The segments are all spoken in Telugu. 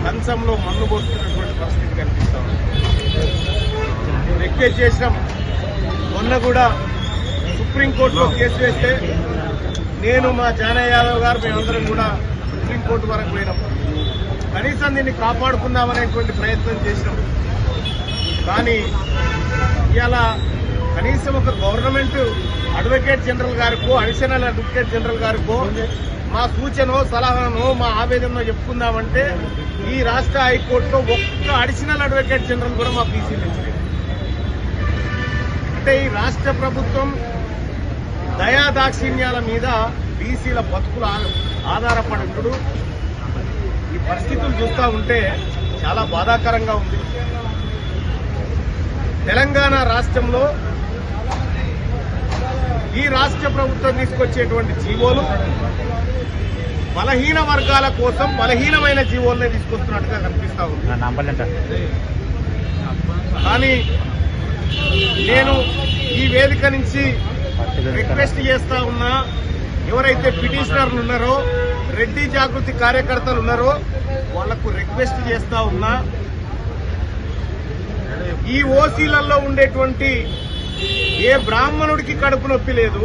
కంచంలో మన్ను పోస్తున్నటువంటి పరిస్థితి కనిపిస్తా ఉంది. రిక్వెస్ట్ చేసినాం. మొన్న కూడా సుప్రీంకోర్టులో కేసు వేస్తే నేను మా జానయ్య యాదవ్ గారు మేమందరం కూడా సుప్రీంకోర్టు వరకు పోయినాం. కనీసం దీన్ని కాపాడుకుందామనేటువంటి ప్రయత్నం చేసినాం. కానీ ఇలా కనీసం ఒక గవర్నమెంట్ అడ్వకేట్ జనరల్ గారికో అడిషనల్ అడ్వకేట్ జనరల్ గారికో మా సూచనో సలహానో మా ఆవేదనో చెప్పుకుందామంటే ఈ రాష్ట్ర హైకోర్టులో ఒక్క అడిషనల్ అడ్వకేట్ జనరల్ కూడా మా బీసీలు ఇచ్చింది. అంటే ఈ రాష్ట్ర ప్రభుత్వం దయాదాక్షిణ్యాల మీద బీసీల బతుకులు ఆధారపడప్పుడు ఈ పరిస్థితులు చూస్తూ ఉంటే చాలా బాధాకరంగా ఉంది. తెలంగాణ రాష్ట్రంలో ఈ రాష్ట్ర ప్రభుత్వం తీసుకొచ్చేటువంటి జీవోలు బలహీన వర్గాల కోసం బలహీనమైన జీవోలనే తీసుకొస్తున్నట్టుగా కనిపిస్తా ఉంది. కానీ నేను ఈ వేదిక నుంచి రిక్వెస్ట్ చేస్తా ఉన్నా, ఎవరైతే పిటిషనర్లు ఉన్నారో రెడ్డి జాగృతి కార్యకర్తలు ఉన్నారో వాళ్లకు రిక్వెస్ట్ చేస్తా ఉన్నా, ఈ ఓసీలలో ఉండేటువంటి ఏ బ్రాహ్మణుడికి కడుపు నొప్పి లేదు,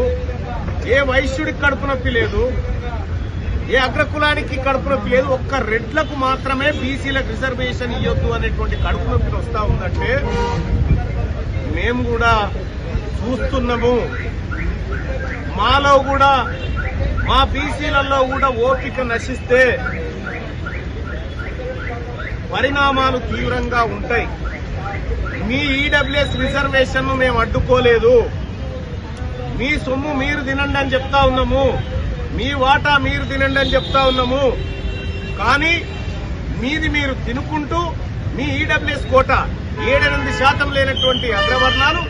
ఏ వైశ్యుడికి కడుపు నొప్పి లేదు, ఏ అగ్రకులానికి కడుపు నొప్పి లేదు, ఒక్క రెడ్లకు మాత్రమే బీసీలకు రిజర్వేషన్ ఇవ్వద్దు అనేటువంటి కడుపు నొప్పి వస్తా ఉందంటే మేము కూడా చూస్తున్నాము. మాలో కూడా మా బీసీలలో కూడా ఓపిక నశిస్తే పరిణామాలు తీవ్రంగా ఉంటాయి. మీ ఈడబ్ల్యూఎస్ రిజర్వేషన్ మేము అడ్డుకోలేదు. మీ సొమ్ము మీరు తినండి అని చెప్తా ఉన్నాము, మీ వాటా మీరు తినండి అని చెప్తా ఉన్నాము. కానీ మీది మీరు తినుకుంటూ మీ ఈడబ్ల్యూఎస్ కోటా 7-8% లేనటువంటి అగ్రవర్ణాలు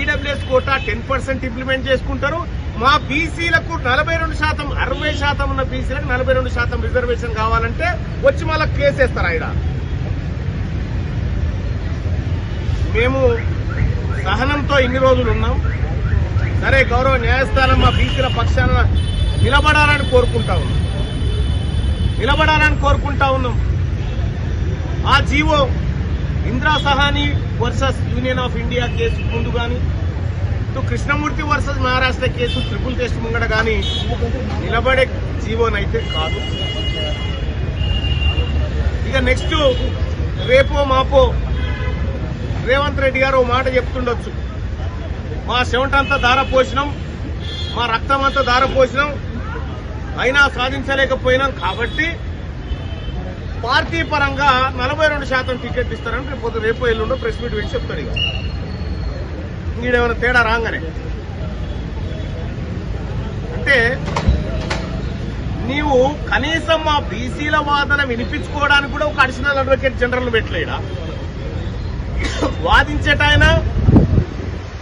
ఈడబ్ల్యూఎస్ కోటా 10% ఇంప్లిమెంట్ చేసుకుంటారు. మా బీసీలకు 42%, 60% ఉన్న బీసీలకు 42% రిజర్వేషన్ కావాలంటే వచ్చి మళ్ళా కేసేస్తారు. ఆయన మేము సహనంతో ఇన్ని రోజులు ఉన్నాం. సరే, గౌరవ న్యాయస్థానం మా బీసీల పక్షాన నిలబడాలని కోరుకుంటా ఉన్నాం. ఆ GO Indira Sahani versus union of India కేసు ముందు కానీ, కృష్ణమూర్తి వర్సెస్ మహారాష్ట్ర కేసు ట్రిపుల్ టెస్ట్ ముంగడ కానీ నిలబడే జీవోనైతే కాదు. ఇక నెక్స్ట్ రేపో మాపో రేవంత్ రెడ్డి గారు ఓ మాట చెప్తుండొచ్చు, మా చెమటంతా ధారపోసినాం, మా రక్తమంతా ధారపోసినాం, అయినా సాధించలేకపోయినాం కాబట్టి పార్టీ పరంగా 42% టికెట్ ఇస్తారని రేపు ఎల్లుండో ప్రెస్ మీట్ పెట్టి చెప్తాడు. ఇక ఈడేమైనా తేడా రాగానే అంటే నీవు కనీసం మా బీసీల వాదన వినిపించుకోవడానికి కూడా ఒక అడిషనల్ అడ్వకేట్ జనరల్ పెట్టలేడా? వాదించేటాయన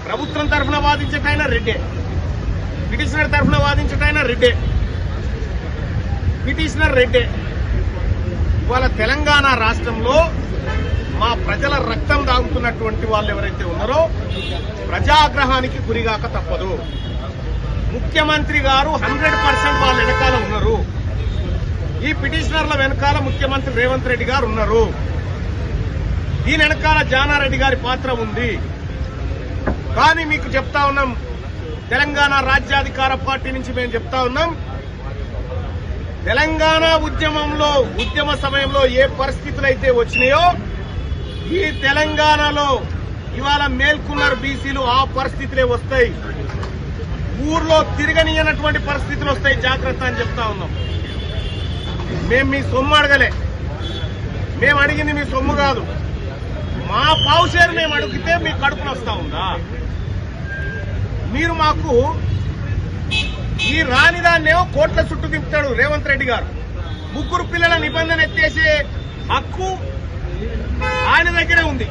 ప్రభుత్వం తరఫున వాదించేటాయన రెడ్డే, పిటిషనర్ తరఫున వాదించేటాయన రెడ్డే, పిటిషనర్ రెడ్డే. ఇవాళ తెలంగాణ రాష్ట్రంలో మా ప్రజల రక్తం దాగుతున్నటువంటి వాళ్ళు ఎవరైతే ఉన్నారో ప్రజాగ్రహానికి గురిగాక తప్పదు. ముఖ్యమంత్రి గారు 100% వాళ్ళ వెనకాల ఉన్నారు. ఈ పిటిషనర్ల వెనకాల ముఖ్యమంత్రి రేవంత్ రెడ్డి గారు ఉన్నారు. దీని వెనకాల జానారెడ్డి గారి పాత్ర ఉంది. కానీ మీకు చెప్తా ఉన్నాం, తెలంగాణ రాజ్యాధికార పార్టీ నుంచి మేము చెప్తా ఉన్నాం, తెలంగాణ ఉద్యమ సమయంలో ఏ పరిస్థితులు అయితే వచ్చినాయో ఈ తెలంగాణలో ఇవాళ మేల్కొన్నారు బీసీలు, ఆ పరిస్థితులే వస్తాయి. ఊర్లో తిరగనియనటువంటి పరిస్థితులు వస్తాయి, జాగ్రత్త అని చెప్తా ఉన్నాం. మేము మీ సొమ్ము అడగలే, మేము అడిగింది మీ సొమ్ము కాదు. మా పావుషేరు మేము అడిగితే మీ కడుపున వస్తా ఉందా? మీరు మాకు ఈ రానిదాన్నేమో కోట్ల చుట్టూ తిప్పుతాడు రేవంత్ రెడ్డి గారు. 3 పిల్లల నిబంధన ఎత్తేసే హక్కు ఆయన దగ్గరే ఉంది.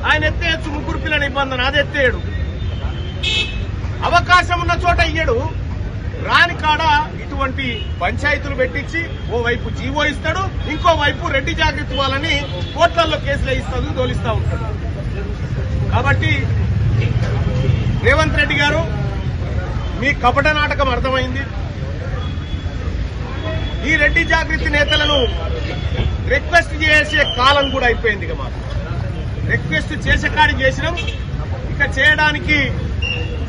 ఆయన ఎత్తేయచ్చు 3 పిల్లల నిబంధన, అది ఎత్తేయడు. అవకాశం ఉన్న చోట ఇయ్యడు. రాని కాడ ఇటువంటి పంచాయతీలు పెట్టించి ఓవైపు జీవో ఇస్తాడు, ఇంకోవైపు రెడ్డి జాగృతి వాళ్ళని కోట్లల్లో కేసులు ఇస్తాడు, తోలిస్తా ఉంటాడు. కాబట్టి రేవంత్ రెడ్డి గారు మీ కపట నాటకం అర్థమైంది. ఈ రెడ్డి జాగృతి నేతలను రిక్వెస్ట్ చేసే కాలం కూడా అయిపోయింది. ఇక మాకు రిక్వెస్ట్ చేసే కాడి చేసినాం, ఇక చేయడానికి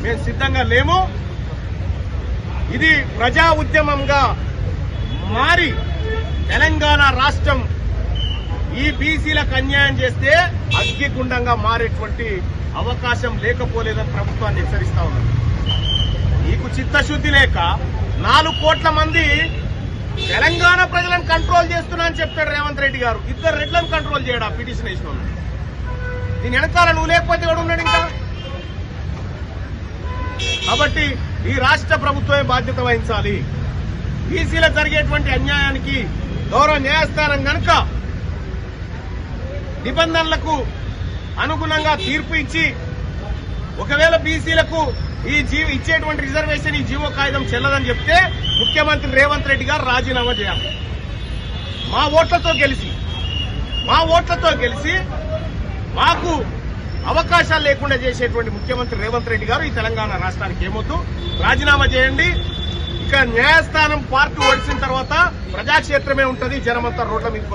మేము సిద్ధంగా లేము. ఇది ప్రజా ఉద్యమంగా మారి తెలంగాణ రాష్ట్రం ఈ బీసీలకు అన్యాయం చేస్తే అగ్గిగుండంగా మారేటువంటి అవకాశం లేకపోలేదని ప్రభుత్వాన్ని హెచ్చరిస్తా ఉన్నారు. నీకు చిత్తశుద్ధి లేక 4 కోట్ల మంది తెలంగాణ ప్రజలను కంట్రోల్ చేస్తున్నా అని చెప్తాడు రేవంత్ రెడ్డి గారు. 2 రెడ్లను కంట్రోల్ చేయడా పిటిషన్ వేసిన వాళ్ళు. దీని వెనకాల నువ్వు లేకపోతే కూడా ఉన్నాడు ఇంకా. కాబట్టి ఈ రాష్ట్ర ప్రభుత్వమే బాధ్యత వహించాలి. బీసీలకు జరిగేటువంటి అన్యాయానికి గౌరవ న్యాయస్థానం కనుక నిబంధనలకు అనుగుణంగా తీర్పు ఇచ్చి ఒకవేళ బీసీలకు ఇచ్చేటువంటి రిజర్వేషన్ ఈ జీవో కాగితం చెల్లదని చెప్తే ముఖ్యమంత్రి రేవంత్ రెడ్డి గారు రాజీనామా చేయాలి. మా ఓట్లతో గెలిచి మాకు అవకాశాలు లేకుండా చేసేటువంటి ముఖ్యమంత్రి రేవంత్ రెడ్డి గారు ఈ తెలంగాణ రాష్ట్రానికి ఏమొద్దు, రాజీనామా చేయండి. ఇక న్యాయస్థానం పార్టీ ఓడిసిన తర్వాత ప్రజాక్షేత్రమే ఉంటుంది, జనమంతా రోడ్ల మీదకి